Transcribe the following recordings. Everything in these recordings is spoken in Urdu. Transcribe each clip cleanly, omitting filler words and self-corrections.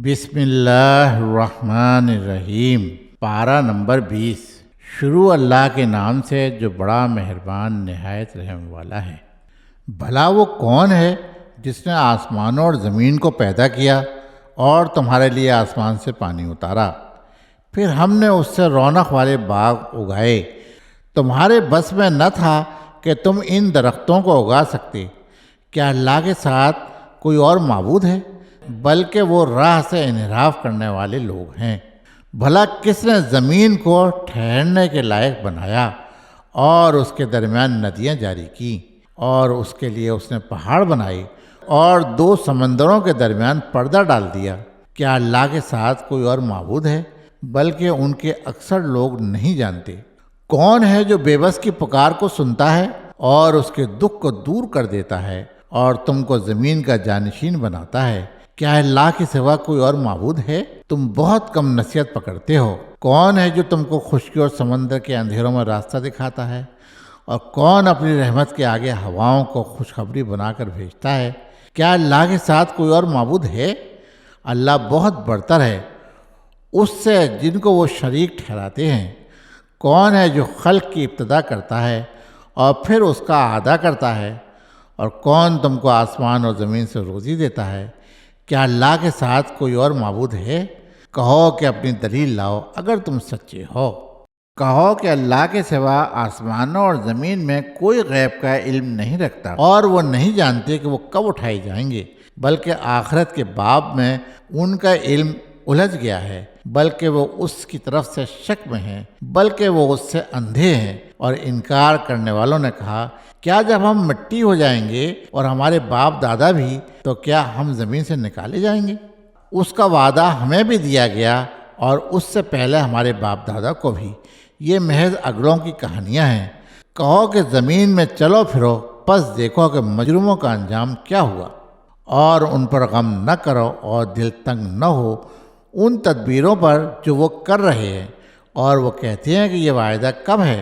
بسم اللہ الرحمن الرحیم۔ پارہ نمبر 20۔ شروع اللہ کے نام سے جو بڑا مہربان نہایت رحم والا ہے۔ بھلا وہ کون ہے جس نے آسمانوں اور زمین کو پیدا کیا اور تمہارے لیے آسمان سے پانی اتارا، پھر ہم نے اس سے رونق والے باغ اگائے۔ تمہارے بس میں نہ تھا کہ تم ان درختوں کو اگا سکتے۔ کیا اللہ کے ساتھ کوئی اور معبود ہے؟ بلکہ وہ راہ سے انحراف کرنے والے لوگ ہیں۔ بھلا کس نے زمین کو ٹھہرنے کے لائق بنایا اور اس کے درمیان ندیاں جاری کی، اور اس کے لیے اس نے پہاڑ بنائے اور دو سمندروں کے درمیان پردہ ڈال دیا؟ کیا اللہ کے ساتھ کوئی اور معبود ہے؟ بلکہ ان کے اکثر لوگ نہیں جانتے۔ کون ہے جو بے بس کی پکار کو سنتا ہے اور اس کے دکھ کو دور کر دیتا ہے اور تم کو زمین کا جانشین بناتا ہے؟ کیا اللہ کے سوا کوئی اور معبود ہے؟ تم بہت کم نصیحت پکڑتے ہو۔ کون ہے جو تم کو خشکی اور سمندر کے اندھیروں میں راستہ دکھاتا ہے؟ اور کون اپنی رحمت کے آگے ہواؤں کو خوشخبری بنا کر بھیجتا ہے؟ کیا اللہ کے ساتھ کوئی اور معبود ہے؟ اللہ بہت برتر ہے اس سے جن کو وہ شریک ٹھہراتے ہیں۔ کون ہے جو خلق کی ابتدا کرتا ہے اور پھر اس کا اعادہ کرتا ہے؟ اور کون تم کو آسمان اور زمین سے روزی دیتا ہے؟ کیا اللہ کے ساتھ کوئی اور معبود ہے؟ کہو کہ اپنی دلیل لاؤ اگر تم سچے ہو۔ کہو کہ اللہ کے سوا آسمانوں اور زمین میں کوئی غیب کا علم نہیں رکھتا، اور وہ نہیں جانتے کہ وہ کب اٹھائے جائیں گے، بلکہ آخرت کے باب میں ان کا علم الجھ گیا ہے، بلکہ وہ اس کی طرف سے شک میں ہیں، بلکہ وہ اس سے اندھے ہیں۔ اور انکار کرنے والوں نے کہا، کیا جب ہم مٹی ہو جائیں گے اور ہمارے باپ دادا بھی، تو کیا ہم زمین سے نکالے جائیں گے؟ اس کا وعدہ ہمیں بھی دیا گیا اور اس سے پہلے ہمارے باپ دادا کو بھی۔ یہ محض اگڑوں کی کہانیاں ہیں۔ کہو کہ زمین میں چلو پھرو، پس دیکھو کہ مجرموں کا انجام کیا ہوا، اور ان پر غم نہ کرو اور دل تنگ نہ ہو ان تدبیروں پر جو وہ کر رہے ہیں، اور وہ کہتے ہیں کہ یہ وعدہ کب ہے؟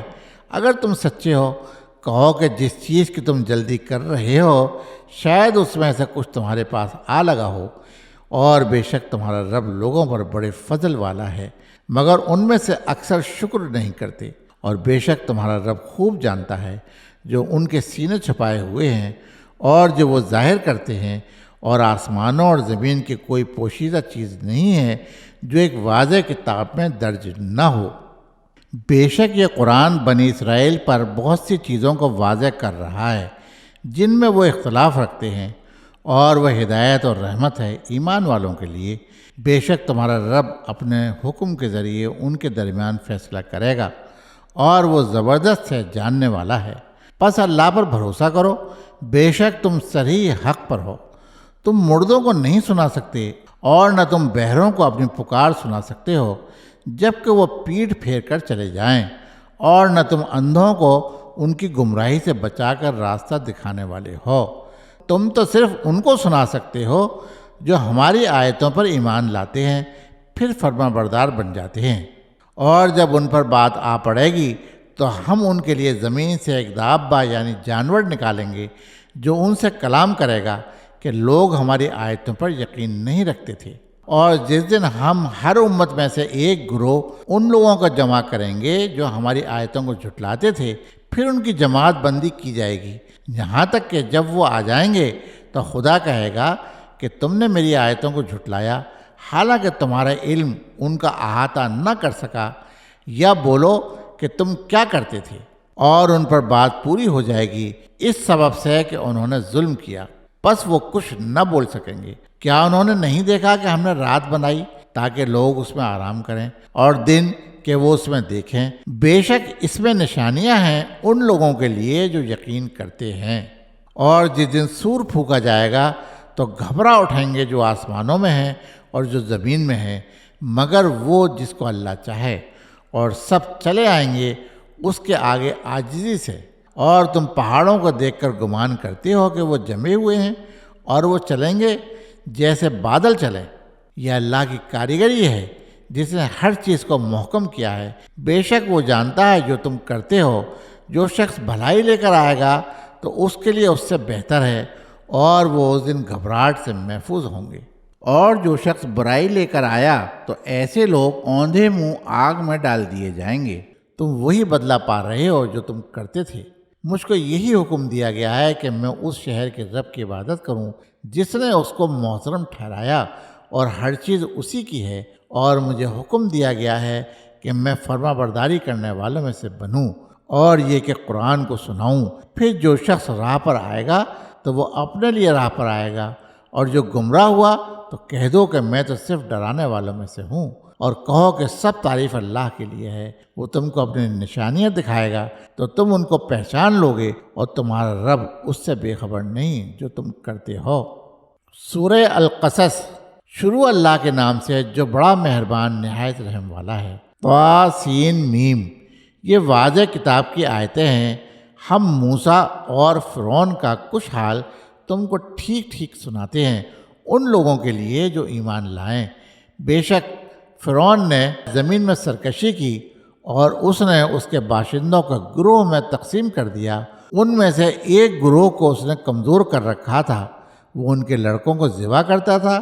اگر تم سچے ہو، کہو کہ جس چیز کی تم جلدی کر رہے ہو شاید اس میں سے کچھ تمہارے پاس آ لگا ہو، اور بے شک تمہارا رب لوگوں پر بڑے فضل والا ہے، مگر ان میں سے اکثر شکر نہیں کرتے۔ اور بے شک تمہارا رب خوب جانتا ہے جو ان کے سینے چھپائے ہوئے ہیں اور جو وہ ظاہر کرتے ہیں، اور آسمانوں اور زمین کی کوئی پوشیدہ چیز نہیں ہے جو ایک واضح کتاب میں درج نہ ہو۔ بے شک یہ قرآن بنی اسرائیل پر بہت سی چیزوں کو واضح کر رہا ہے جن میں وہ اختلاف رکھتے ہیں، اور وہ ہدایت اور رحمت ہے ایمان والوں کے لیے۔ بے شک تمہارا رب اپنے حکم کے ذریعے ان کے درمیان فیصلہ کرے گا، اور وہ زبردست ہے، جاننے والا ہے۔ پس اللہ پر بھروسہ کرو، بے شک تم صریح حق پر ہو۔ تم مردوں کو نہیں سنا سکتے، اور نہ تم بہروں کو اپنی پکار سنا سکتے ہو جب کہ وہ پیٹھ پھیر کر چلے جائیں، اور نہ تم اندھوں کو ان کی گمراہی سے بچا کر راستہ دکھانے والے ہو۔ تم تو صرف ان کو سنا سکتے ہو جو ہماری آیتوں پر ایمان لاتے ہیں، پھر فرما بردار بن جاتے ہیں، اور جب ان پر بات آ پڑے گی تو ہم ان کے لیے زمین سے ایک دابہ یعنی جانور نکالیں گے جو ان سے کلام کرے گا کہ لوگ ہماری آیتوں پر یقین نہیں رکھتے تھے۔ اور جس دن ہم ہر امت میں سے ایک گروہ ان لوگوں کو جمع کریں گے جو ہماری آیتوں کو جھٹلاتے تھے، پھر ان کی جماعت بندی کی جائے گی، یہاں تک کہ جب وہ آ جائیں گے تو خدا کہے گا کہ تم نے میری آیتوں کو جھٹلایا، حالانکہ تمہارا علم ان کا احاطہ نہ کر سکا، یا بولو کہ تم کیا کرتے تھے، اور ان پر بات پوری ہو جائے گی اس سبب سے کہ انہوں نے ظلم کیا، پس وہ کچھ نہ بول سکیں گے۔ کیا انہوں نے نہیں دیکھا کہ ہم نے رات بنائی تاکہ لوگ اس میں آرام کریں، اور دن کہ وہ اس میں دیکھیں؟ بے شک اس میں نشانیاں ہیں ان لوگوں کے لیے جو یقین کرتے ہیں۔ اور جس دن سور پھونکا جائے گا تو گھبرا اٹھیں گے جو آسمانوں میں ہیں اور جو زمین میں ہیں، مگر وہ جس کو اللہ چاہے، اور سب چلے آئیں گے اس کے آگے عاجزی سے۔ اور تم پہاڑوں کو دیکھ کر گمان کرتے ہو کہ وہ جمے ہوئے ہیں اور وہ چلیں گے جیسے بادل چلیں۔ یہ اللہ کی کاریگری ہے جس نے ہر چیز کو محکم کیا ہے۔ بے شک وہ جانتا ہے جو تم کرتے ہو۔ جو شخص بھلائی لے کر آئے گا تو اس کے لیے اس سے بہتر ہے، اور وہ اس دن گھبراہٹ سے محفوظ ہوں گے۔ اور جو شخص برائی لے کر آیا تو ایسے لوگ اوندھے منہ آگ میں ڈال دیے جائیں گے۔ تم وہی بدلہ پا رہے ہو جو تم کرتے تھے۔ مجھ کو یہی حکم دیا گیا ہے کہ میں اس شہر کے رب کی عبادت کروں جس نے اس کو محترم ٹھہرایا اور ہر چیز اسی کی ہے، اور مجھے حکم دیا گیا ہے کہ میں فرما برداری کرنے والوں میں سے بنوں، اور یہ کہ قرآن کو سناؤں۔ پھر جو شخص راہ پر آئے گا تو وہ اپنے لیے راہ پر آئے گا، اور جو گمراہ ہوا تو کہہ دو کہ میں تو صرف ڈرانے والوں میں سے ہوں، اور کہو کہ سب تعریف اللہ کے لیے ہے۔ وہ تم کو اپنی نشانیاں دکھائے گا تو تم ان کو پہچان لوگے، اور تمہارا رب اس سے بے خبر نہیں جو تم کرتے ہو۔ سورہ القصص۔ شروع اللہ کے نام سے جو بڑا مہربان نہایت رحم والا ہے۔ طاسین۔ یہ واضح کتاب کی آیتیں ہیں۔ ہم موسیٰ اور فرعون کا کچھ حال تم کو ٹھیک ٹھیک سناتے ہیں ان لوگوں کے لیے جو ایمان لائیں۔ بے شک فرعون نے زمین میں سرکشی کی، اور اس نے اس کے باشندوں کو گروہ میں تقسیم کر دیا۔ ان میں سے ایک گروہ کو اس نے کمزور کر رکھا تھا، وہ ان کے لڑکوں کو ذبح کرتا تھا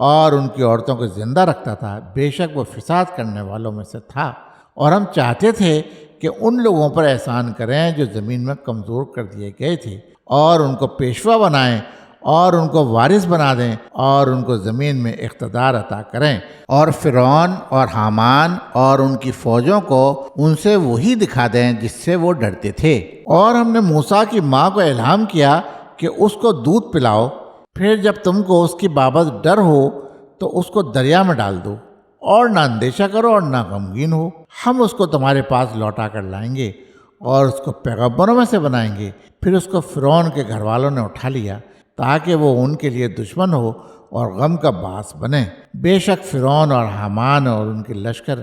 اور ان کی عورتوں کو زندہ رکھتا تھا۔ بے شک وہ فساد کرنے والوں میں سے تھا، اور ہم چاہتے تھے کہ ان لوگوں پر احسان کریں جو زمین میں کمزور کر دیے گئے تھے، اور ان کو پیشوا بنائیں اور ان کو وارث بنا دیں، اور ان کو زمین میں اقتدار عطا کریں۔ اور فرعون اور حامان اور ان کی فوجوں کو ان سے وہی دکھا دیں جس سے وہ ڈرتے تھے۔ اور ہم نے موسیٰ کی ماں کو الہام کیا کہ اس کو دودھ پلاؤ، پھر جب تم کو اس کی بابت ڈر ہو تو اس کو دریا میں ڈال دو، اور نہ اندیشہ کرو اور نہ غمگین ہو۔ ہم اس کو تمہارے پاس لوٹا کر لائیں گے اور اس کو پیغمبروں میں سے بنائیں گے۔ پھر اس کو فرعون کے گھر والوں نے اٹھا لیا تاکہ وہ ان کے لیے دشمن ہو اور غم کا باعث بنے۔ بے شک فرعون اور حامان اور ان کے لشکر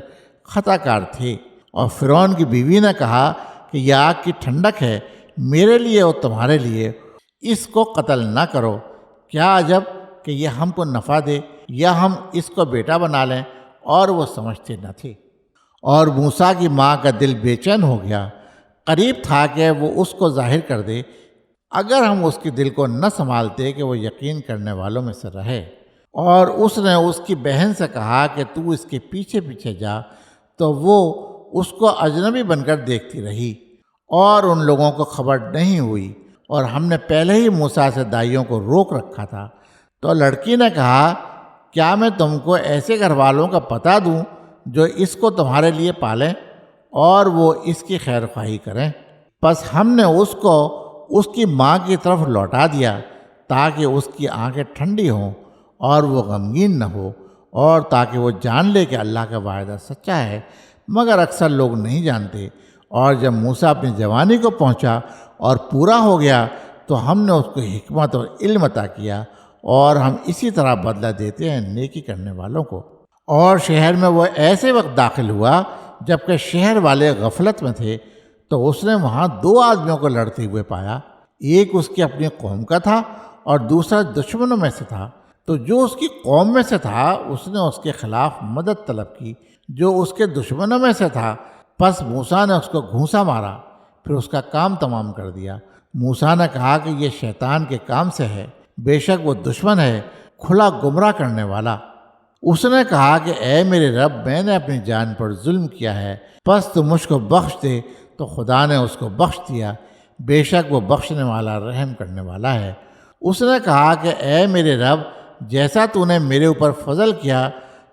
خطا کار تھے۔ اور فرعون کی بیوی نے کہا کہ یہ آگ کی ٹھنڈک ہے میرے لیے اور تمہارے لیے، اس کو قتل نہ کرو۔ کیا عجب کہ یہ ہم کو نفع دے یا ہم اس کو بیٹا بنا لیں، اور وہ سمجھتے نہ تھے۔ اور موسیٰ کی ماں کا دل بے چین ہو گیا، قریب تھا کہ وہ اس کو ظاہر کر دے، اگر ہم اس کے دل کو نہ سنبھالتے کہ وہ یقین کرنے والوں میں سے رہے۔ اور اس نے اس کی بہن سے کہا کہ تو اس کے پیچھے پیچھے جا، تو وہ اس کو اجنبی بن کر دیکھتی رہی، اور ان لوگوں کو خبر نہیں ہوئی، اور ہم نے پہلے ہی موسیٰ سے دائیوں کو روک رکھا تھا۔ تو لڑکی نے کہا کیا میں تم کو ایسے گھر والوں کا پتہ دوں جو اس کو تمہارے لیے پالیں اور وہ اس کی خیر خواہی کریں؟ پس ہم نے اس کو اس کی ماں کی طرف لوٹا دیا تاکہ اس کی آنکھیں ٹھنڈی ہوں اور وہ غمگین نہ ہو، اور تاکہ وہ جان لے کہ اللہ کا وعدہ سچا ہے، مگر اکثر لوگ نہیں جانتے۔ اور جب موسیٰ اپنی جوانی کو پہنچا اور پورا ہو گیا تو ہم نے اس کو حکمت اور علم عطا کیا، اور ہم اسی طرح بدلہ دیتے ہیں نیکی کرنے والوں کو۔ اور شہر میں وہ ایسے وقت داخل ہوا جبکہ شہر والے غفلت میں تھے، تو اس نے وہاں 2 آدمیوں کو لڑتے ہوئے پایا، ایک اس کی اپنی قوم کا تھا اور دوسرا دشمنوں میں سے تھا۔ تو جو اس کی قوم میں سے تھا اس نے اس کے خلاف مدد طلب کی جو اس کے دشمنوں میں سے تھا، پس موسیٰ نے اس کو گھونسا مارا، پھر اس کا کام تمام کر دیا۔ موسیٰ نے کہا کہ یہ شیطان کے کام سے ہے، بے شک وہ دشمن ہے کھلا گمراہ کرنے والا۔ اس نے کہا کہ اے میرے رب، میں نے اپنی جان پر ظلم کیا ہے، پس تو مجھ کو بخش دے۔ تو خدا نے اس کو بخش دیا، بے شک وہ بخشنے والا رحم کرنے والا ہے۔ اس نے کہا کہ اے میرے رب، جیسا تو نے میرے اوپر فضل کیا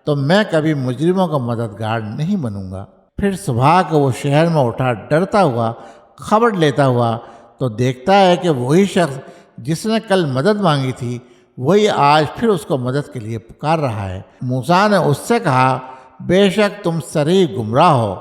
تو میں کبھی مجرموں کا مددگار نہیں بنوں گا۔ پھر صبح کو وہ شہر میں اٹھا ڈرتا ہوا، خبر لیتا ہوا، تو دیکھتا ہے کہ وہی شخص جس نے کل مدد مانگی تھی وہی آج پھر اس کو مدد کے لیے پکار رہا ہے۔ موسیٰ نے اس سے کہا بے شک تم صریح گمراہ ہو۔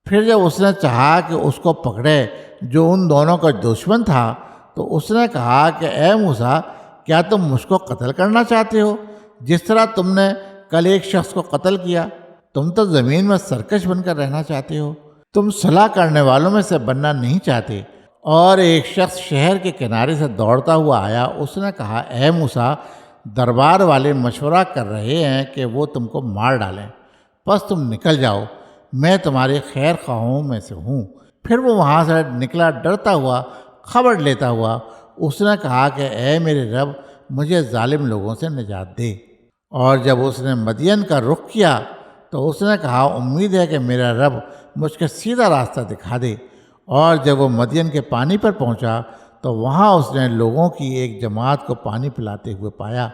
پھر جب اس نے چاہا کہ اس کو پکڑے جو ان دونوں کا دشمن تھا، تو اس نے کہا کہ اے موسیٰ، کیا تم مجھ کو قتل کرنا چاہتے ہو جس طرح تم نے کل ایک شخص کو قتل کیا؟ تم تو زمین میں سرکش بن کر رہنا چاہتے ہو، تم صلح کرنے والوں میں سے بننا نہیں چاہتے۔ اور ایک شخص شہر کے کنارے سے دوڑتا ہوا آیا، اس نے کہا اے موسیٰ، دربار والے مشورہ کر رہے ہیں کہ وہ تم کو مار ڈالیں، پس تم نکل جاؤ، میں تمہارے خیر خواہوں میں سے ہوں۔ پھر وہ وہاں سے نکلا ڈرتا ہوا، خبر لیتا ہوا۔ اس نے کہا کہ اے میرے رب، مجھے ظالم لوگوں سے نجات دے۔ اور جب اس نے مدین کا رخ کیا تو اس نے کہا امید ہے کہ میرا رب مجھ کو سیدھا راستہ دکھا دے۔ اور جب وہ مدین کے پانی پر پہنچا تو وہاں اس نے لوگوں کی ایک جماعت کو پانی پلاتے ہوئے پایا،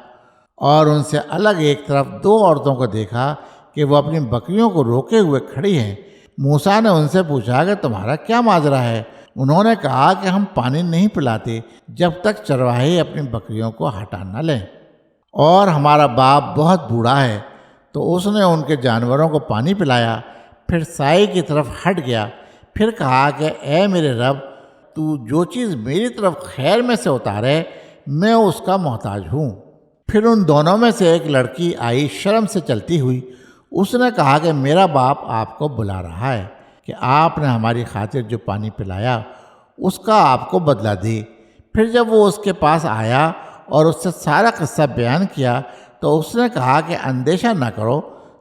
اور ان سے الگ ایک طرف دو عورتوں کو دیکھا کہ وہ اپنی بکریوں کو روکے ہوئے کھڑی ہیں۔ موسیٰ نے ان سے پوچھا کہ تمہارا کیا ماجرا ہے؟ انہوں نے کہا کہ ہم پانی نہیں پلاتے جب تک چرواہے اپنی بکریوں کو ہٹا نہ لیں، اور ہمارا باپ بہت بوڑھا ہے۔ تو اس نے ان کے جانوروں کو پانی پلایا، پھر سائے کی طرف ہٹ گیا، پھر کہا کہ اے میرے رب، تو جو چیز میری طرف خیر میں سے اتارے میں اس کا محتاج ہوں۔ پھر ان دونوں میں سے ایک لڑکی آئی شرم سے چلتی ہوئی، اس نے کہا کہ میرا باپ آپ کو بلا رہا ہے کہ آپ نے ہماری خاطر جو پانی پلایا اس کا آپ کو بدلہ دے۔ پھر جب وہ اس کے پاس آیا اور اس سے سارا قصہ بیان کیا تو اس نے کہا کہ اندیشہ نہ کرو،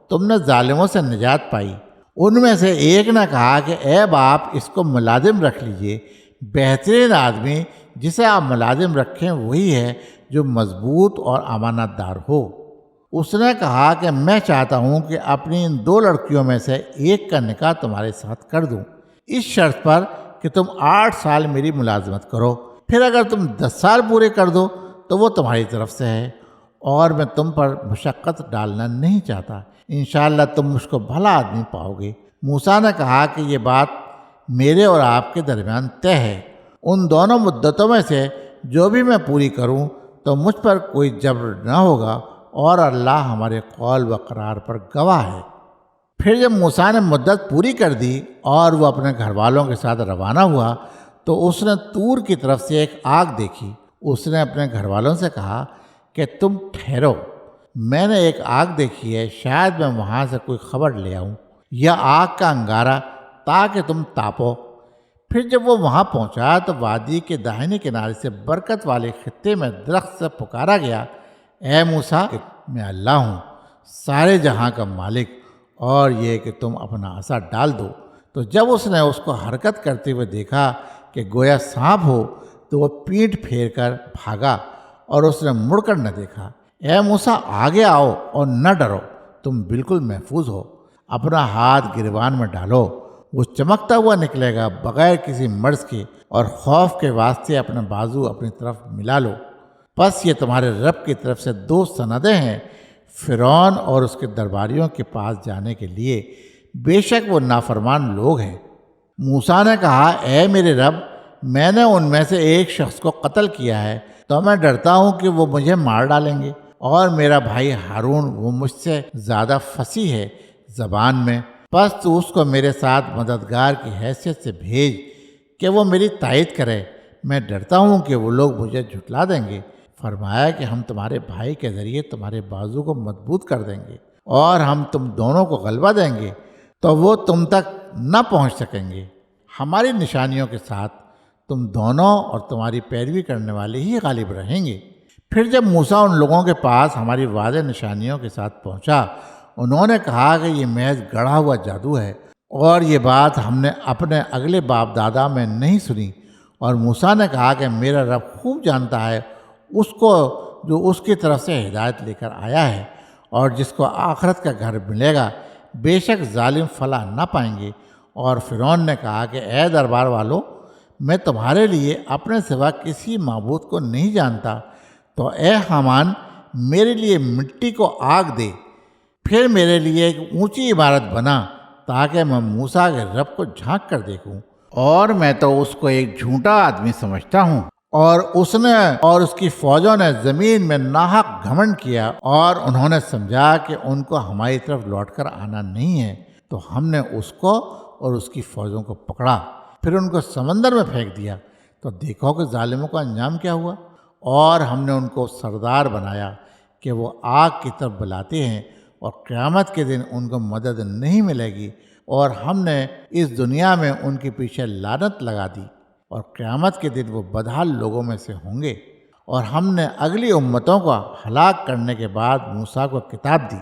تم نے ظالموں سے نجات پائی۔ ان میں سے ایک نے کہا کہ اے باپ، اس کو ملازم رکھ لیجئے۔ بہترین آدمی جسے آپ ملازم رکھیں وہی ہے جو مضبوط اور امانت دار ہو۔ اس نے کہا کہ میں چاہتا ہوں کہ اپنی ان دو لڑکیوں میں سے ایک کا نکاح تمہارے ساتھ کر دوں، اس شرط پر کہ تم 8 سال میری ملازمت کرو، پھر اگر تم 10 سال پورے کر دو تو وہ تمہاری طرف سے ہے، اور میں تم پر مشقت ڈالنا نہیں چاہتا۔ انشاءاللہ تم مجھ کو بھلا آدمی پاؤ گے۔ موسیٰ نے کہا کہ یہ بات میرے اور آپ کے درمیان طے ہے، ان دونوں مدتوں میں سے جو بھی میں پوری کروں تو مجھ پر کوئی جبر نہ ہوگا، اور اللہ ہمارے قول و قرار پر گواہ ہے۔ پھر جب موسیٰ نے مدت پوری کر دی اور وہ اپنے گھر والوں کے ساتھ روانہ ہوا تو اس نے طور کی طرف سے ایک آگ دیکھی۔ اس نے اپنے گھر والوں سے کہا کہ تم ٹھہرو، میں نے ایک آگ دیکھی ہے، شاید میں وہاں سے کوئی خبر لے آؤں یا آگ کا انگارہ تاکہ تم تاپو۔ پھر جب وہ وہاں پہنچا تو وادی کے داہنے کنارے سے برکت والے خطے میں درخت سے پکارا گیا، اے موسیٰ، میں اللہ ہوں، سارے جہاں کا مالک، اور یہ کہ تم اپنا عصا ڈال دو۔ تو جب اس نے اس کو حرکت کرتے ہوئے دیکھا کہ گویا سانپ ہو تو وہ پیٹھ پھیر کر بھاگا، اور اس نے مڑ کر نہ دیکھا۔ اے موسیٰ، آگے آؤ اور نہ ڈرو، تم بالکل محفوظ ہو، اپنا ہاتھ گریبان میں ڈالو، وہ چمکتا ہوا نکلے گا بغیر کسی مرض کے، اور خوف کے واسطے اپنا بازو اپنی طرف ملا لو۔ پس یہ تمہارے رب کی طرف سے 2 سندیں ہیں فرعون اور اس کے درباریوں کے پاس جانے کے لیے، بے شک وہ نافرمان لوگ ہیں۔ موسیٰ نے کہا، اے میرے رب، میں نے ان میں سے ایک شخص کو قتل کیا ہے تو میں ڈرتا ہوں کہ وہ مجھے مار ڈالیں گے، اور میرا بھائی ہارون وہ مجھ سے زیادہ فصیح ہے زبان میں، پس تو اس کو میرے ساتھ مددگار کی حیثیت سے بھیج کہ وہ میری تائید کرے، میں ڈرتا ہوں کہ وہ لوگ مجھے جھٹلا دیں گے۔ فرمایا کہ ہم تمہارے بھائی کے ذریعے تمہارے بازو کو مضبوط کر دیں گے، اور ہم تم دونوں کو غلبہ دیں گے تو وہ تم تک نہ پہنچ سکیں گے۔ ہماری نشانیوں کے ساتھ تم دونوں اور تمہاری پیروی کرنے والے ہی غالب رہیں گے۔ پھر جب موسیٰ ان لوگوں کے پاس ہماری واضح نشانیوں کے ساتھ پہنچا، انہوں نے کہا کہ یہ محض گڑھا ہوا جادو ہے، اور یہ بات ہم نے اپنے اگلے باپ دادا میں نہیں سنی۔ اور موسیٰ نے کہا کہ میرا رب خوب جانتا ہے اس کو جو اس کی طرف سے ہدایت لے کر آیا ہے، اور جس کو آخرت کا گھر ملے گا، بے شک ظالم فلاح نہ پائیں گے۔ اور فرعون نے کہا کہ اے دربار والو، میں تمہارے لیے اپنے سوا کسی معبود کو نہیں جانتا، تو اے حامان، میرے لیے مٹی کو آگ دے، پھر میرے لیے ایک اونچی عمارت بنا تاکہ میں موسیٰ کے رب کو جھانک کر دیکھوں۔ اور میں تو اس کو ایک جھوٹا آدمی سمجھتا ہوں۔ اور اس نے اور اس کی فوجوں نے زمین میں ناحق گھمنڈ کیا، اور انہوں نے سمجھا کہ ان کو ہماری طرف لوٹ کر آنا نہیں ہے، تو ہم نے اس کو اور اس کی فوجوں کو پکڑا، پھر ان کو سمندر میں پھینک دیا۔ تو دیکھو کہ ظالموں کا انجام کیا ہوا۔ اور ہم نے ان کو سردار بنایا کہ وہ آگ کی طرف بلاتے ہیں، اور قیامت کے دن ان کو مدد نہیں ملے گی، اور ہم نے اس دنیا میں ان کے پیچھے لعنت لگا دی، اور قیامت کے دن وہ بدحال لوگوں میں سے ہوں گے۔ اور ہم نے اگلی امتوں کو ہلاک کرنے کے بعد موسیٰ کو کتاب دی،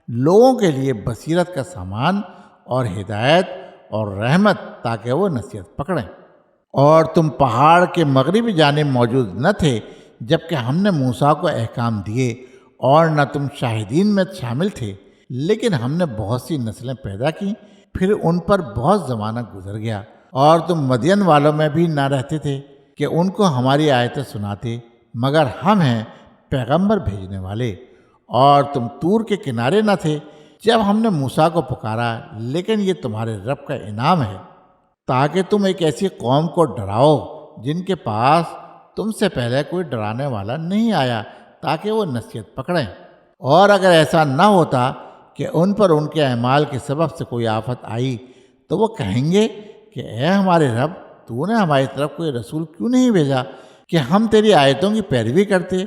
لوگوں کے لیے بصیرت کا سامان اور ہدایت اور رحمت، تاکہ وہ نصیحت پکڑیں۔ اور تم پہاڑ کے مغربی جانب موجود نہ تھے جب کہ ہم نے موسیٰ کو احکام دیے اور نہ تم شاہدین میں شامل تھے، لیکن ہم نے بہت سی نسلیں پیدا کی، پھر ان پر بہت زمانہ گزر گیا، اور تم مدین والوں میں بھی نہ رہتے تھے کہ ان کو ہماری آیتیں سناتے، مگر ہم ہیں پیغمبر بھیجنے والے۔ اور تم طور کے کنارے نہ تھے جب ہم نے موسیٰ کو پکارا، لیکن یہ تمہارے رب کا انعام ہے تاکہ تم ایک ایسی قوم کو ڈراؤ جن کے پاس تم سے پہلے کوئی ڈرانے والا نہیں آیا، تاکہ وہ نصیحت پکڑیں۔ اور اگر ایسا نہ ہوتا کہ ان پر ان کے اعمال کے سبب سے کوئی آفت آئی تو وہ کہیں گے کہ اے ہمارے رب، تو نے ہماری طرف کوئی رسول کیوں نہیں بھیجا کہ ہم تیری آیتوں کی پیروی کرتے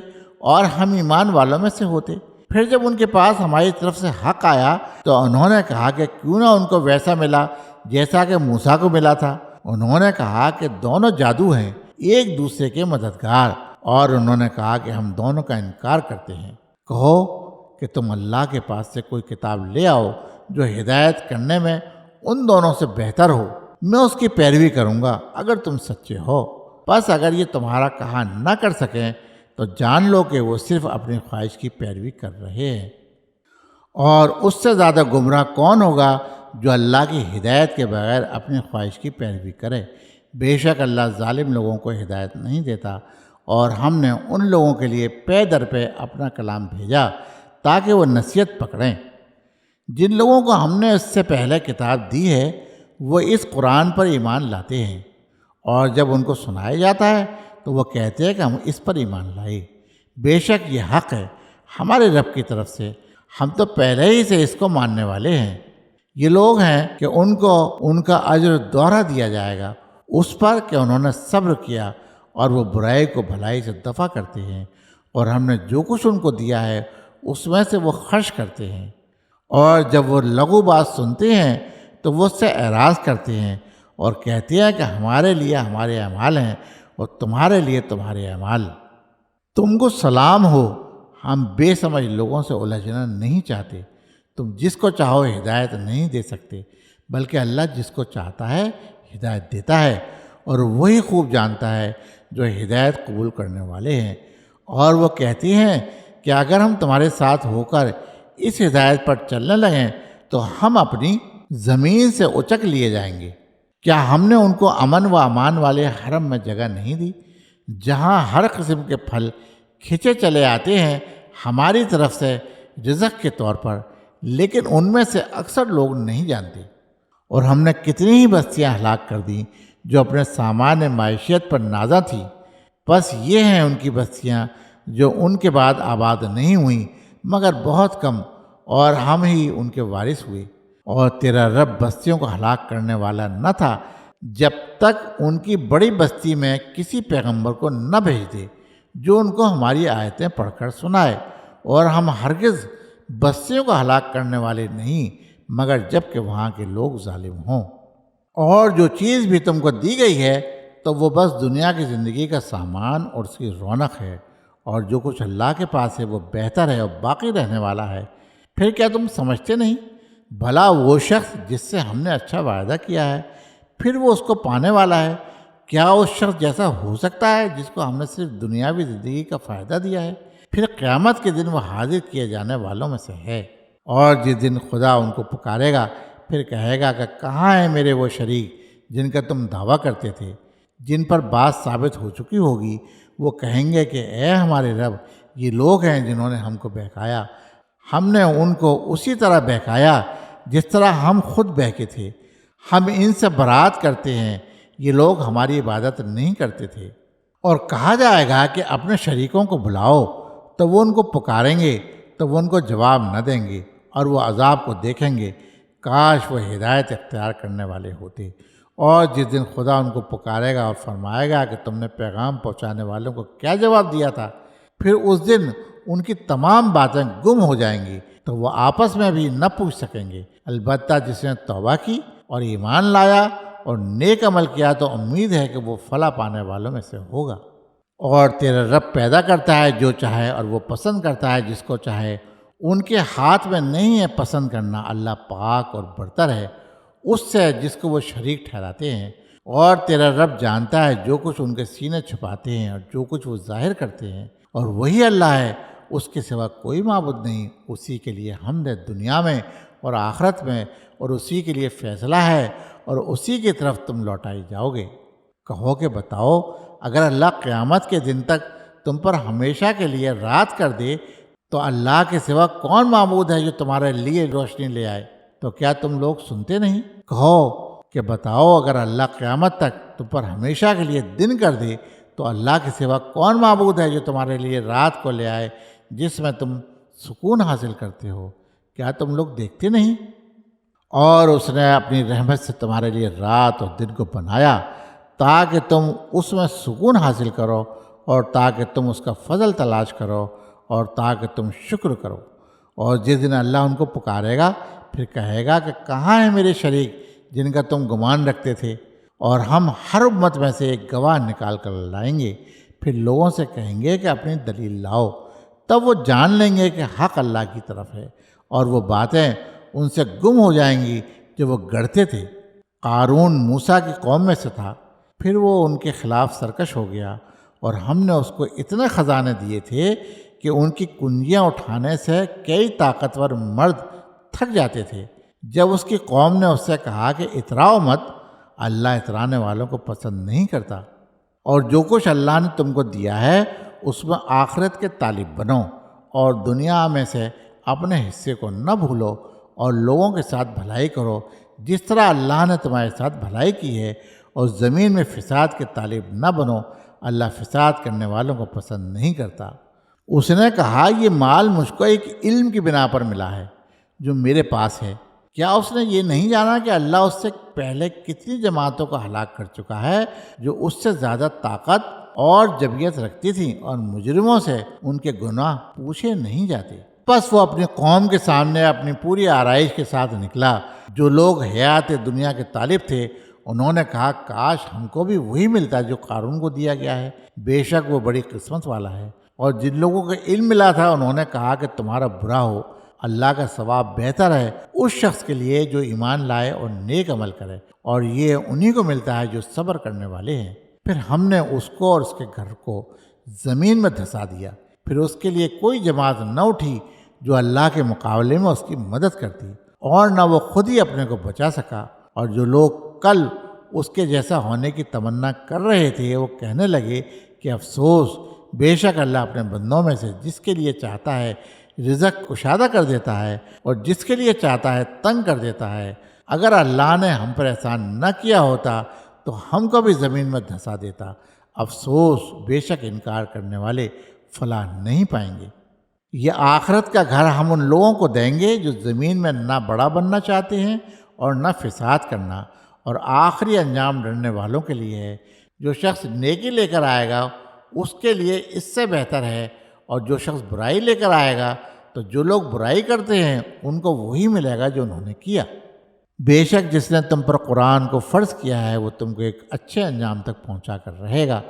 اور ہم ایمان والوں میں سے ہوتے۔ پھر جب ان کے پاس ہماری طرف سے حق آیا تو انہوں نے کہا کہ کیوں نہ ان کو ویسا ملا جیسا کہ موسیٰ کو ملا تھا۔ انہوں نے کہا کہ دونوں جادو ہیں، ایک دوسرے کے مددگار، اور انہوں نے کہا کہ ہم دونوں کا انکار کرتے ہیں۔ کہو کہ تم اللہ کے پاس سے کوئی کتاب لے آؤ جو ہدایت کرنے میں ان دونوں سے بہتر ہو، میں اس کی پیروی کروں گا اگر تم سچے ہو۔ بس اگر یہ تمہارا کہا نہ کر سکیں تو جان لو کہ وہ صرف اپنی خواہش کی پیروی کر رہے ہیں۔ اور اس سے زیادہ گمراہ کون ہوگا جو اللہ کی ہدایت کے بغیر اپنی خواہش کی پیروی کرے۔ بے شک اللہ ظالم لوگوں کو ہدایت نہیں دیتا، اور ہم نے ان لوگوں کے لیے پے در پہ اپنا کلام بھیجا تاکہ وہ نصیحت پکڑیں۔ جن لوگوں کو ہم نے اس سے پہلے کتاب دی ہے وہ اس قرآن پر ایمان لاتے ہیں، اور جب ان کو سنایا جاتا ہے تو وہ کہتے ہیں کہ ہم اس پر ایمان لائے۔ بے شک یہ حق ہے ہمارے رب کی طرف سے، ہم تو پہلے ہی سے اس کو ماننے والے ہیں۔ یہ لوگ ہیں کہ ان کو ان کا اجر دوہرا دیا جائے گا اس پر کہ انہوں نے صبر کیا، اور وہ برائی کو بھلائی سے دفع کرتے ہیں، اور ہم نے جو کچھ ان کو دیا ہے اس میں سے وہ خرچ کرتے ہیں۔ اور جب وہ لغو بات سنتے ہیں تو وہ اس سے اعراض کرتے ہیں اور کہتے ہیں کہ ہمارے لیے ہمارے اعمال ہیں اور تمہارے لیے تمہارے اعمال۔ تم کو سلام ہو، ہم بے سمجھ لوگوں سے الجھنا نہیں چاہتے۔ تم جس کو چاہو ہدایت نہیں دے سکتے، بلکہ اللہ جس کو چاہتا ہے ہدایت دیتا ہے، اور وہی خوب جانتا ہے جو ہدایت قبول کرنے والے ہیں۔ اور وہ کہتی ہیں کہ اگر ہم تمہارے ساتھ ہو کر اس ہدایت پر چلنے لگیں تو ہم اپنی زمین سے اچک لیے جائیں گے۔ کیا ہم نے ان کو امن و امان والے حرم میں جگہ نہیں دی جہاں ہر قسم کے پھل کھنچے چلے آتے ہیں ہماری طرف سے رزق کے طور پر، لیکن ان میں سے اکثر لوگ نہیں جانتے۔ اور ہم نے کتنی ہی بستیاں ہلاک کر دیں جو اپنے سامان معیشت پر نازاں تھیں، بس یہ ہیں ان کی بستیاں جو ان کے بعد آباد نہیں ہوئیں مگر بہت کم، اور ہم ہی ان کے وارث ہوئے۔ اور تیرا رب بستیوں کو ہلاک کرنے والا نہ تھا جب تک ان کی بڑی بستی میں کسی پیغمبر کو نہ بھیج دے جو ان کو ہماری آیتیں پڑھ کر سنائے، اور ہم ہرگز بستیوں کو ہلاک کرنے والے نہیں مگر جب کہ وہاں کے لوگ ظالم ہوں۔ اور جو چیز بھی تم کو دی گئی ہے تو وہ بس دنیا کی زندگی کا سامان اور اس کی رونق ہے، اور جو کچھ اللہ کے پاس ہے وہ بہتر ہے اور باقی رہنے والا ہے۔ پھر کیا تم سمجھتے نہیں؟ بھلا وہ شخص جس سے ہم نے اچھا وعدہ کیا ہے پھر وہ اس کو پانے والا ہے، کیا اس شخص جیسا ہو سکتا ہے جس کو ہم نے صرف دنیاوی زندگی کا فائدہ دیا ہے؟ پھر قیامت کے دن وہ حاضر کیے جانے والوں میں سے ہے۔ اور جس دن خدا ان کو پکارے گا پھر کہے گا کہ کہاں ہیں میرے وہ شریک جن کا تم دعویٰ کرتے تھے، جن پر بات ثابت ہو چکی ہوگی؟ وہ کہیں گے کہ اے ہمارے رب، یہ لوگ ہیں جنہوں نے ہم کو بہکایا، ہم نے ان کو اسی طرح بہکایا جس طرح ہم خود بہکے تھے۔ ہم ان سے برات کرتے ہیں، یہ لوگ ہماری عبادت نہیں کرتے تھے۔ اور کہا جائے گا کہ اپنے شریکوں کو بلاؤ، تو وہ ان کو پکاریں گے تو وہ ان کو جواب نہ دیں گے، اور وہ عذاب کو دیکھیں گے، کاش وہ ہدایت اختیار کرنے والے ہوتے۔ اور جس دن خدا ان کو پکارے گا اور فرمائے گا کہ تم نے پیغام پہنچانے والوں کو کیا جواب دیا تھا، پھر اس دن ان کی تمام باتیں گم ہو جائیں گی، تو وہ آپس میں بھی نہ پوچھ سکیں گے۔ البتہ جس نے توبہ کی اور ایمان لایا اور نیک عمل کیا تو امید ہے کہ وہ فلاح پانے والوں میں سے ہوگا۔ اور تیرا رب پیدا کرتا ہے جو چاہے اور وہ پسند کرتا ہے جس کو چاہے، ان کے ہاتھ میں نہیں ہے پسند کرنا، اللہ پاک اور برتر ہے اس سے جس کو وہ شریک ٹھہراتے ہیں۔ اور تیرا رب جانتا ہے جو کچھ ان کے سینے چھپاتے ہیں اور جو کچھ وہ ظاہر کرتے ہیں، اور وہی اللہ ہے اس کے سوا کوئی معبود نہیں، اسی کے لیے حمد ہے دنیا میں اور آخرت میں، اور اسی کے لیے فیصلہ ہے اور اسی کی طرف تم لوٹائے جاؤ گے۔ کہو کہ بتاؤ، اگر اللہ قیامت کے دن تک تم پر ہمیشہ کے لیے رات کر دے تو اللہ کے سوا کون معبود ہے جو تمہارے لیے روشنی لے آئے؟ تو کیا تم لوگ سنتے نہیں؟ کہو کہ بتاؤ، اگر اللہ قیامت تک تم پر ہمیشہ کے لیے دن کر دے تو اللہ کے سوا کون معبود ہے جو تمہارے لیے رات کو لے آئے جس میں تم سکون حاصل کرتے ہو؟ کیا تم لوگ دیکھتے نہیں؟ اور اس نے اپنی رحمت سے تمہارے لیے رات اور دن کو بنایا تاکہ تم اس میں سکون حاصل کرو، اور تاکہ تم اس کا فضل تلاش کرو، اور تاکہ تم شکر کرو۔ اور جس دن اللہ ان کو پکارے گا پھر کہے گا کہ کہاں ہیں میرے شریک جن کا تم گمان رکھتے تھے؟ اور ہم ہر امت میں سے ایک گواہ نکال کر لائیں گے۔ پھر لوگوں سے کہیں گے کہ اپنی دلیل لاؤ، تب وہ جان لیں گے کہ حق اللہ کی طرف ہے، اور وہ باتیں ان سے گم ہو جائیں گی جو وہ گڑھتے تھے۔ قارون موسیٰ کی قوم میں سے تھا، پھر وہ ان کے خلاف سرکش ہو گیا، اور ہم نے اس کو اتنے خزانے دیے تھے کہ ان کی کنجیاں اٹھانے سے کئی طاقتور مرد تھک جاتے تھے۔ جب اس کی قوم نے اس سے کہا کہ اتراؤ مت، اللہ اترانے والوں کو پسند نہیں کرتا، اور جو کچھ اللہ نے تم کو دیا ہے اس میں آخرت کے طالب بنو، اور دنیا میں سے اپنے حصے کو نہ بھولو، اور لوگوں کے ساتھ بھلائی کرو جس طرح اللہ نے تمہارے ساتھ بھلائی کی ہے، اور زمین میں فساد کے طالب نہ بنو، اللہ فساد کرنے والوں کو پسند نہیں کرتا۔ اس نے کہا، یہ مال مجھ کو ایک علم کی بنا پر ملا ہے جو میرے پاس ہے۔ کیا اس نے یہ نہیں جانا کہ اللہ اس سے پہلے کتنی جماعتوں کو ہلاک کر چکا ہے جو اس سے زیادہ طاقت اور جبریت رکھتی تھیں، اور مجرموں سے ان کے گناہ پوچھے نہیں جاتے؟ بس وہ اپنی قوم کے سامنے اپنی پوری آرائش کے ساتھ نکلا۔ جو لوگ حیات دنیا کے طالب تھے انہوں نے کہا، کاش ہم کو بھی وہی ملتا جو قارون کو دیا گیا ہے، بے شک وہ بڑی قسمت والا ہے۔ اور جن لوگوں کو علم ملا تھا انہوں نے کہا کہ تمہارا برا ہو، اللہ کا ثواب بہتر ہے اس شخص کے لیے جو ایمان لائے اور نیک عمل کرے، اور یہ انہی کو ملتا ہے جو صبر کرنے والے ہیں۔ پھر ہم نے اس کو اور اس کے گھر کو زمین میں دھسا دیا، پھر اس کے لیے کوئی جماعت نہ اٹھی جو اللہ کے مقابلے میں اس کی مدد کرتی، اور نہ وہ خود ہی اپنے کو بچا سکا۔ اور جو لوگ کل اس کے جیسا ہونے کی تمنا کر رہے تھے وہ کہنے لگے کہ افسوس، بے شک اللہ اپنے بندوں میں سے جس کے لیے چاہتا ہے رزق کشادہ کر دیتا ہے، اور جس کے لیے چاہتا ہے تنگ کر دیتا ہے۔ اگر اللہ نے ہم پر احسان نہ کیا ہوتا تو ہم کو بھی زمین میں دھسا دیتا۔ افسوس، بے شک انکار کرنے والے فلاح نہیں پائیں گے۔ یہ آخرت کا گھر ہم ان لوگوں کو دیں گے جو زمین میں نہ بڑا بننا چاہتے ہیں اور نہ فساد کرنا، اور آخری انجام ڈرنے والوں کے لیے ہے۔ جو شخص نیکی لے کر آئے گا اس کے لیے اس سے بہتر ہے، اور جو شخص برائی لے کر آئے گا تو جو لوگ برائی کرتے ہیں ان کو وہی ملے گا جو انہوں نے کیا۔ بے شک جس نے تم پر قرآن کو فرض کیا ہے وہ تم کو ایک اچھے انجام تک پہنچا کر رہے گا۔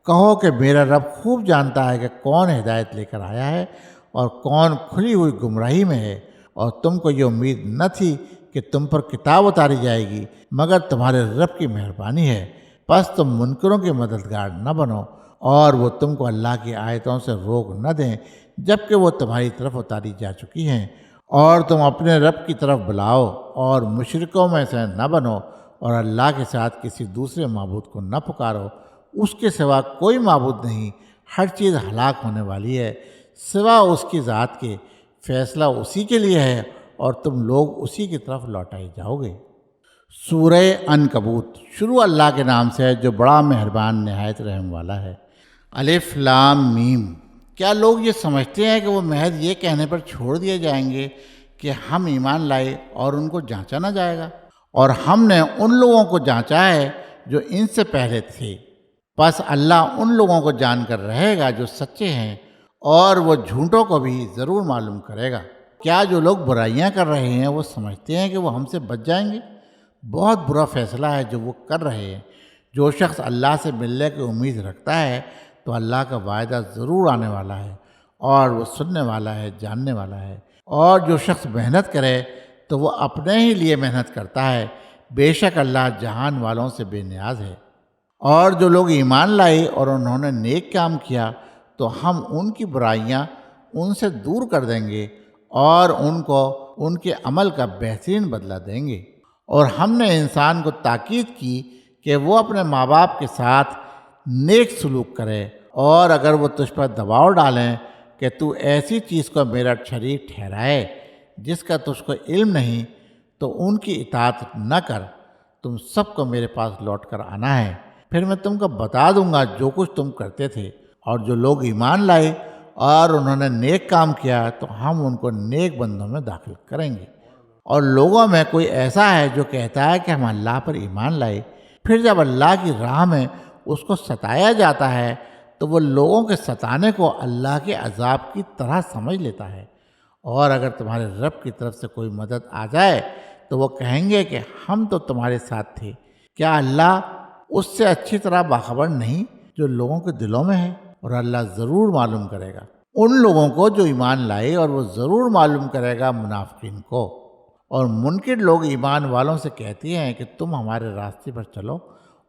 کہو کہ میرا رب خوب جانتا ہے کہ کون ہدایت لے کر آیا ہے اور کون کھلی ہوئی گمراہی میں ہے، اور تم کو یہ امید نہ تھی کہ تم پر کتاب اتاری جائے گی مگر تمہارے رب کی مہربانی ہے، پس تم منکروں کے مددگار نہ بنو، اور وہ تم کو اللہ کی آیتوں سے روک نہ دیں جبکہ وہ تمہاری طرف اتاری جا چکی ہیں، اور تم اپنے رب کی طرف بلاؤ اور مشرکوں میں سے نہ بنو، اور اللہ کے ساتھ کسی دوسرے معبود کو نہ پکارو، اس کے سوا کوئی معبود نہیں، ہر چیز ہلاک ہونے والی ہے سوا اس کی ذات کے، فیصلہ اسی کے لیے ہے اور تم لوگ اسی کی طرف لوٹائے جاؤ گے۔ سورہ عنکبوت۔ شروع اللہ کے نام سے ہے جو بڑا مہربان نہایت رحم والا ہے۔ الف لام میم۔ کیا لوگ یہ سمجھتے ہیں کہ وہ محض یہ کہنے پر چھوڑ دیے جائیں گے کہ ہم ایمان لائے اور ان کو جانچا نہ جائے گا؟ اور ہم نے ان لوگوں کو جانچا ہے جو ان سے پہلے تھے، پس اللہ ان لوگوں کو جان کر رہے گا جو سچے ہیں، اور وہ جھوٹوں کو بھی ضرور معلوم کرے گا۔ کیا جو لوگ برائیاں کر رہے ہیں وہ سمجھتے ہیں کہ وہ ہم سے بچ جائیں گے؟ بہت برا فیصلہ ہے جو وہ کر رہے ہیں۔ جو شخص اللہ سے ملنے کی امید رکھتا ہے تو اللہ کا وعدہ ضرور آنے والا ہے، اور وہ سننے والا ہے، جاننے والا ہے۔ اور جو شخص محنت کرے تو وہ اپنے ہی لیے محنت کرتا ہے، بے شک اللہ جہان والوں سے بے نیاز ہے۔ اور جو لوگ ایمان لائے اور انہوں نے نیک کام کیا تو ہم ان کی برائیاں ان سے دور کر دیں گے اور ان کو ان کے عمل کا بہترین بدلہ دیں گے۔ اور ہم نے انسان کو تاکید کی کہ وہ اپنے ماں باپ کے ساتھ نیک سلوک کرے، اور اگر وہ تجھ پر دباؤ ڈالیں کہ تو ایسی چیز کو میرا شریک ٹھہرائے جس کا تجھ کو علم نہیں، تو ان کی اطاعت نہ کر۔ تم سب کو میرے پاس لوٹ کر آنا ہے، پھر میں تم کو بتا دوں گا جو کچھ تم کرتے تھے۔ اور جو لوگ ایمان لائے اور انہوں نے نیک کام کیا تو ہم ان کو نیک بندوں میں داخل کریں گے۔ اور لوگوں میں کوئی ایسا ہے جو کہتا ہے کہ ہم اللہ پر ایمان لائے، پھر جب اللہ کی راہ میں اس کو ستایا جاتا ہے تو وہ لوگوں کے ستانے کو اللہ کے عذاب کی طرح سمجھ لیتا ہے۔ اور اگر تمہارے رب کی طرف سے کوئی مدد آ جائے تو وہ کہیں گے کہ ہم تو تمہارے ساتھ تھے۔ کیا اللہ اس سے اچھی طرح باخبر نہیں جو لوگوں کے دلوں میں ہے؟ اور اللہ ضرور معلوم کرے گا ان لوگوں کو جو ایمان لائے، اور وہ ضرور معلوم کرے گا منافقین کو۔ اور منکر لوگ ایمان والوں سے کہتے ہیں کہ تم ہمارے راستے پر چلو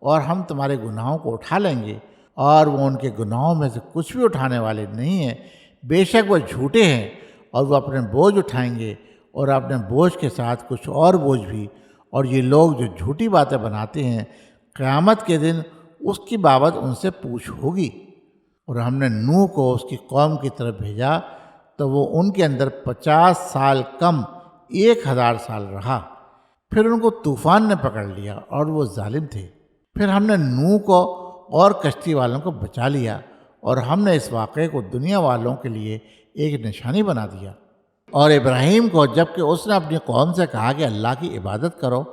اور ہم تمہارے گناہوں کو اٹھا لیں گے، اور وہ ان کے گناہوں میں سے کچھ بھی اٹھانے والے نہیں ہیں۔ بے شک وہ جھوٹے ہیں، اور وہ اپنے بوجھ اٹھائیں گے اور اپنے بوجھ کے ساتھ کچھ اور بوجھ بھی۔ اور یہ لوگ جو جھوٹی باتیں بناتے ہیں، قیامت کے دن اس کی بابت ان سے پوچھ ہوگی۔ اور ہم نے نوح کو اس کی قوم کی طرف بھیجا تو وہ ان کے اندر 50 سال کم 1000 سال رہا، پھر ان کو طوفان نے پکڑ لیا اور وہ ظالم تھے۔ پھر ہم نے نوح کو اور کشتی والوں کو بچا لیا، اور ہم نے اس واقعے کو دنیا والوں کے لیے ایک نشانی بنا دیا۔ اور ابراہیم کو جب کہ اس نے اپنی قوم سے کہا کہ اللہ کی عبادت کرو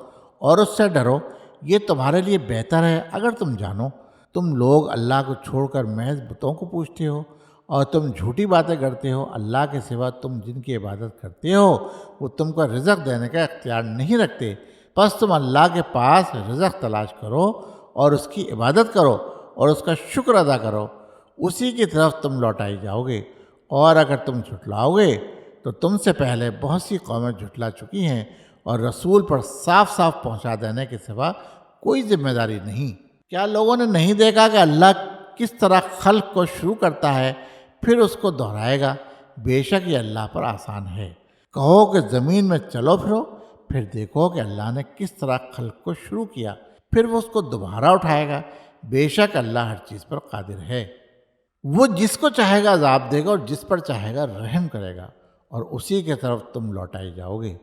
اور اس سے ڈرو، یہ تمہارے لیے بہتر ہے اگر تم جانو۔ تم لوگ اللہ کو چھوڑ کر محض بتوں کو پوجتے ہو، اور تم جھوٹی باتیں کرتے ہو۔ اللہ کے سوا تم جن کی عبادت کرتے ہو وہ تم کو رزق دینے کا اختیار نہیں رکھتے، پس تم اللہ کے پاس رزق تلاش کرو اور اس کی عبادت کرو اور اس کا شکر ادا کرو، اسی کی طرف تم لوٹائی جاؤ گے۔ اور اگر تم جھٹلاؤ گے تو تم سے پہلے بہت سی قومیں جھٹلا چکی ہیں، اور رسول پر صاف صاف پہنچا دینے کے سوا کوئی ذمہ داری نہیں۔ کیا لوگوں نے نہیں دیکھا کہ اللہ کس طرح خلق کو شروع کرتا ہے پھر اس کو دہرائے گا؟ بے شک یہ اللہ پر آسان ہے۔ کہو کہ زمین میں چلو پھرو، پھر دیکھو کہ اللہ نے کس طرح خلق کو شروع کیا، پھر وہ اس کو دوبارہ اٹھائے گا۔ بے شک اللہ ہر چیز پر قادر ہے۔ وہ جس کو چاہے گا عذاب دے گا اور جس پر چاہے گا رحم کرے گا، اور اسی کی طرف تم لوٹائے جاؤ گے۔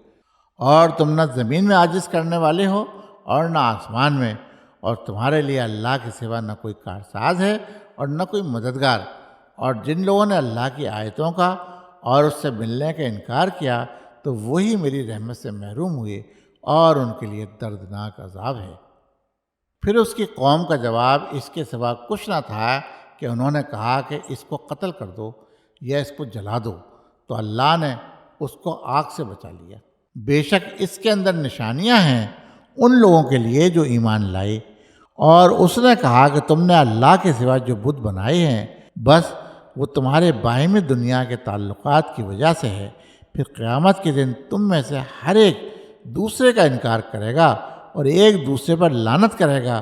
اور تم نہ زمین میں عاجز کرنے والے ہو اور نہ آسمان میں، اور تمہارے لیے اللہ کے سوا نہ کوئی کارساز ہے اور نہ کوئی مددگار۔ اور جن لوگوں نے اللہ کی آیتوں کا اور اس سے ملنے کا انکار کیا تو وہی میری رحمت سے محروم ہوئے، اور ان کے لیے دردناک عذاب ہے۔ پھر اس کی قوم کا جواب اس کے سوا کچھ نہ تھا کہ انہوں نے کہا کہ اس کو قتل کر دو یا اس کو جلا دو، تو اللہ نے اس کو آگ سے بچا لیا۔ بے شک اس کے اندر نشانیاں ہیں ان لوگوں کے لیے جو ایمان لائے۔ اور اس نے کہا کہ تم نے اللہ کے سوا جو بت بنائے ہیں، بس وہ تمہارے باہمی دنیا کے تعلقات کی وجہ سے ہے۔ پھر قیامت کے دن تم میں سے ہر ایک دوسرے کا انکار کرے گا اور ایک دوسرے پر لعنت کرے گا،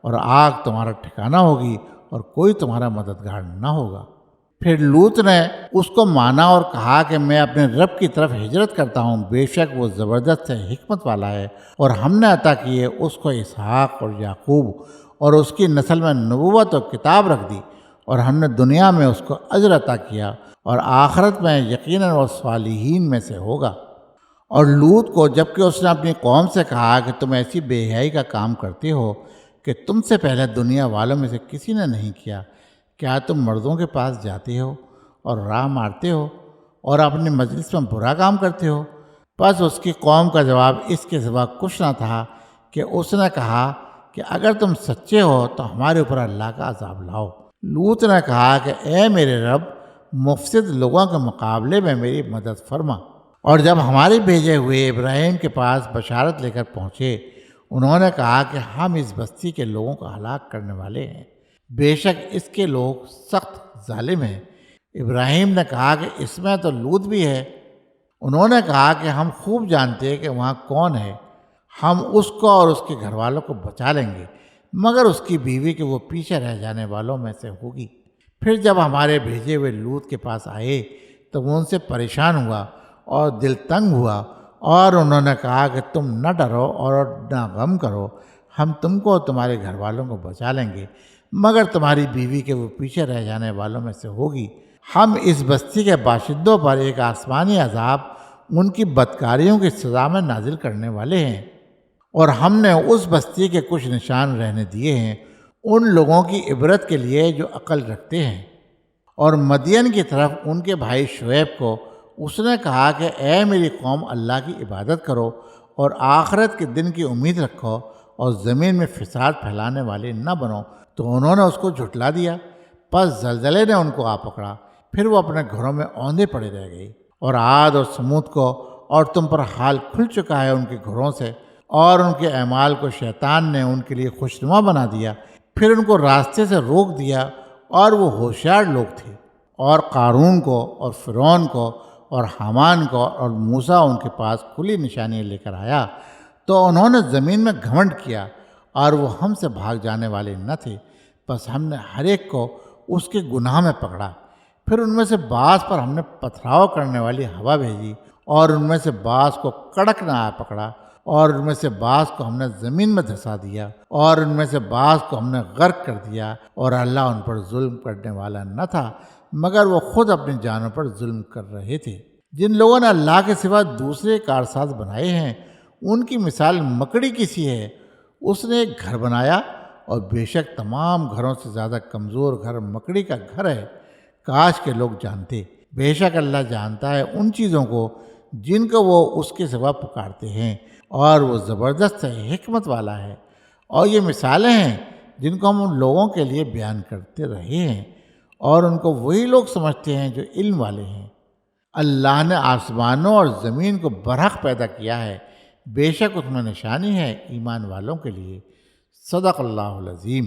اور آگ تمہارا ٹھکانہ ہوگی اور کوئی تمہارا مددگار نہ ہوگا۔ پھر لوط نے اس کو مانا اور کہا کہ میں اپنے رب کی طرف ہجرت کرتا ہوں، بے شک وہ زبردست سے حکمت والا ہے۔ اور ہم نے عطا کیے اس کو اسحاق اور یعقوب، اور اس کی نسل میں نبوت اور کتاب رکھ دی، اور ہم نے دنیا میں اس کو اجر عطا کیا، اور آخرت میں یقیناً وہ صالحین میں سے ہوگا۔ اور لوط کو جب کہ اس نے اپنی قوم سے کہا کہ تم ایسی بے حیائی کا کام کرتے ہو کہ تم سے پہلے دنیا والوں میں سے کسی نے نہیں کیا، کیا تم مردوں کے پاس جاتے ہو اور راہ مارتے ہو اور اپنی مجلس میں برا کام کرتے ہو؟ پس اس کی قوم کا جواب اس کے سوا کچھ نہ تھا کہ اس نے کہا کہ اگر تم سچے ہو تو ہمارے اوپر اللہ کا عذاب لاؤ۔ لوط نے کہا کہ اے میرے رب، مفسد لوگوں کے مقابلے میں میری مدد فرما۔ اور جب ہمارے بھیجے ہوئے ابراہیم کے پاس بشارت لے کر پہنچے، انہوں نے کہا کہ ہم اس بستی کے لوگوں کو ہلاک کرنے والے ہیں، بے شک اس کے لوگ سخت ظالم ہیں۔ ابراہیم نے کہا کہ اس میں تو لوط بھی ہے۔ انہوں نے کہا کہ ہم خوب جانتے ہیں کہ وہاں کون ہے، ہم اس کو اور اس کے گھر والوں کو بچا لیں گے، مگر اس کی بیوی کہ وہ پیچھے رہ جانے والوں میں سے ہوگی۔ پھر جب ہمارے بھیجے ہوئے لوط کے پاس آئے تو وہ ان سے پریشان ہوا اور دل تنگ ہوا، اور انہوں نے کہا کہ تم نہ ڈرو اور نہ غم کرو، ہم تم کو اور تمہارے گھر والوں کو بچا لیں گے، مگر تمہاری بیوی کے وہ پیچھے رہ جانے والوں میں سے ہوگی۔ ہم اس بستی کے باشندوں پر ایک آسمانی عذاب ان کی بدکاریوں کی سزا میں نازل کرنے والے ہیں، اور ہم نے اس بستی کے کچھ نشان رہنے دیے ہیں ان لوگوں کی عبرت کے لیے جو عقل رکھتے ہیں۔ اور مدین کی طرف ان کے بھائی شعیب کو اس نے کہا کہ اے میری قوم، اللہ کی عبادت کرو اور آخرت کے دن کی امید رکھو اور زمین میں فساد پھیلانے والے نہ بنو، تو انہوں نے اس کو جھٹلا دیا۔ پس زلزلے نے ان کو آ پکڑا، پھر وہ اپنے گھروں میں اوندے پڑے رہ گئے۔ اور عاد اور سمود کو اور تم پر حال کھل چکا ہے ان کے گھروں سے، اور ان کے اعمال کو شیطان نے ان کے لیے خوشنما بنا دیا، پھر ان کو راستے سے روک دیا، اور وہ ہوشیار لوگ تھے۔ اور قارون کو اور فرعون کو اور حامان کو اور موسیٰ ان کے پاس کھلی نشانیاں لے کر آیا، تو انہوں نے زمین میں گھمنڈ کیا، اور وہ ہم سے بھاگ جانے والے نہ تھے۔ بس ہم نے ہر ایک کو اس کے گناہ میں پکڑا، پھر ان میں سے بعض پر ہم نے پتھراؤ کرنے والی ہوا بھیجی، اور ان میں سے بعض کو کڑک نہ آ پکڑا، اور ان میں سے بعض کو ہم نے زمین میں دھسا دیا، اور ان میں سے بعض کو ہم نے غرق کر دیا، اور اللہ ان پر ظلم کرنے والا نہ تھا مگر وہ خود اپنی جانوں پر ظلم کر رہے تھے۔ جن لوگوں نے اللہ کے سوا دوسرے کارساز بنائے ہیں، ان کی مثال مکڑی کی سی ہے۔ اس نے ایک گھر بنایا، اور بے شک تمام گھروں سے زیادہ کمزور گھر مکڑی کا گھر ہے۔ کاش کے لوگ جانتے، بے شک اللہ جانتا ہے ان چیزوں کو جن کو وہ اس کے سوا پکارتے ہیں، اور وہ زبردست ہے، حکمت والا ہے۔ اور یہ مثالیں ہیں جن کو ہم ان لوگوں کے لیے بیان کرتے رہے ہیں، اور ان کو وہی لوگ سمجھتے ہیں جو علم والے ہیں۔ اللہ نے آسمانوں اور زمین کو برحق پیدا کیا ہے، بے شک اس میں نشانی ہے ایمان والوں کے لیے۔ صدق اللہ العظیم۔